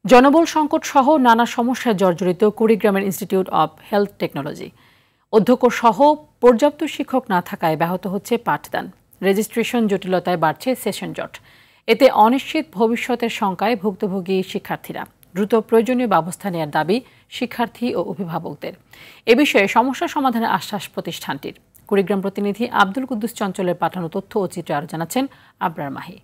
জনবল সংকট সহ নানা সমস্যায় জর্জরিত কুড়িগ্রামের ইনস্টিটিউট অব হেলথ টেকনোলজি। অধ্যক্ষ সহ পর্যাপ্ত শিক্ষক না থাকায় ব্যাহত হচ্ছে পাঠদান। রেজিস্ট্রেশন জটিলতায় বাড়ছে সেশন জট। এতে অনিশ্চিত ভবিষ্যতের শঙ্কায় ভুক্তভোগী শিক্ষার্থীরা। দ্রুত প্রয়োজনীয় ব্যবস্থা নেওয়ার দাবি শিক্ষার্থী ও অভিভাবকদের। এ বিষয়ে সমস্যা সমাধানের আশ্বাস প্রতিষ্ঠানটির। কুড়িগ্রাম প্রতিনিধি আব্দুল কুদ্দুস চঞ্চলের পাঠানো তথ্য ও চিত্রে আরও জানাচ্ছেন আবরার মাহি।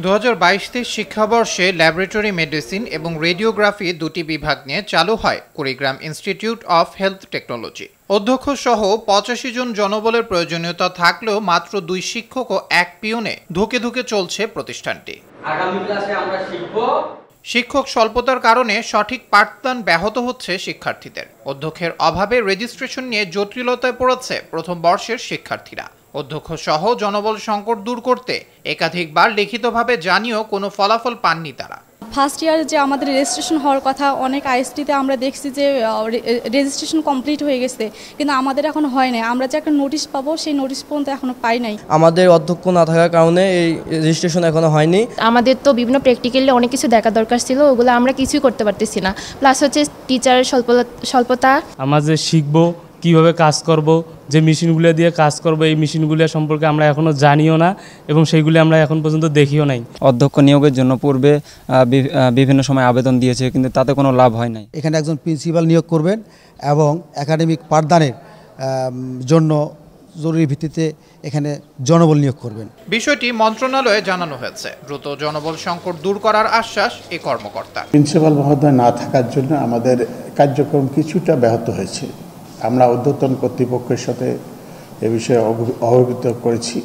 2022-23 শিক্ষাবর্ষে ল্যাবরেটরি মেডিসিন এবং রেডিওগ্রাফি দুটি বিভাগ নিয়ে চালু হয় Kurigram institute of health technology. অধ্যক্ষ সহ 85 জন জনবলের প্রয়োজনীয়তা থাকলেও মাত্র 2 শিক্ষক ও 1 পিয়নে ধুকে ধুকে চলছে প্রতিষ্ঠানটি। আগামী ক্লাসে আমরা শিখব। শিক্ষক স্বল্পতার কারণে সঠিক পাঠদান ব্যাহত হচ্ছে শিক্ষার্থীদের। অধ্যক্ষের অভাবে রেজিস্ট্রেশন নিয়ে জটিলতায় পড়েছে প্রথম বর্ষের শিক্ষার্থীরা। অধ্যক্ষ সহ জনবল সংকট দূর করতে একাধিকবার লিখিতভাবে জানিয়েও কোনো ফলাফল পাননি তারা। ফার্স্ট ইয়ারে যে আমাদের রেজিস্ট্রেশন হওয়ার কথা, অনেক আইএসটিতে আমরা দেখছি যে রেজিস্ট্রেশন কমপ্লিট হয়ে গেছে, কিন্তু আমাদের এখন হয় নাই। আমরা যে একটা নোটিশ পাবো, সেই নোটিশ পর্যন্ত এখনো পাই নাই। আমাদের অধ্যক্ষ না থাকার কারণে এই রেজিস্ট্রেশন এখনো হয়নি। আমাদের তো বিভিন্ন প্র্যাকটিক্যালি অনেক কিছু দেখা দরকার ছিল, ওগুলো আমরা কিছুই করতে পারতেছি না। প্লাস হচ্ছে টিচারের স্বল্পতা। আমরা যে শিখবো কীভাবে কাজ করব, যে মেশিনগুলো দিয়ে কাজ করব, এই মেশিনগুলো সম্পর্কে আমরা এখনও জানিও না এবং সেইগুলি আমরা এখন পর্যন্ত দেখিও নাই। অধ্যক্ষ নিয়োগের জন্য পূর্বে বিভিন্ন সময় আবেদন দিয়েছে, কিন্তু তাতে কোনো লাভ হয় নাই। এখানে একজন প্রিন্সিপাল নিয়োগ করবেন এবং একাডেমিক পাঠদানের জন্য জরুরি ভিত্তিতে এখানে জনবল নিয়োগ করবেন। বিষয়টি মন্ত্রণালয়ে জানানো হয়েছে। দ্রুত জনবল সংকট দূর করার আশ্বাস এই কর্মকর্তা। প্রিন্সিপাল মহোদয় না থাকার জন্য আমাদের কার্যক্রম কিছুটা ব্যাহত হয়েছে। আমরা ঊর্ধ্বতন কর্তৃপক্ষের সাথে এ বিষয়ে অবহিত করেছি।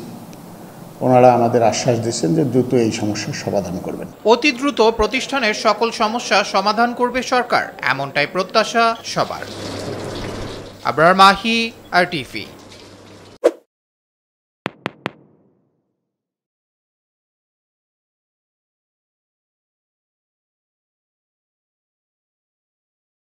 ওনারা আমাদের আশ্বাস দিচ্ছেন যে দ্রুত এই সমস্যার সমাধান করবেন। অতি দ্রুত প্রতিষ্ঠানের সকল সমস্যা সমাধান করবে সরকার, এমনটাই প্রত্যাশা সবার। আবরার মাহি, RTV।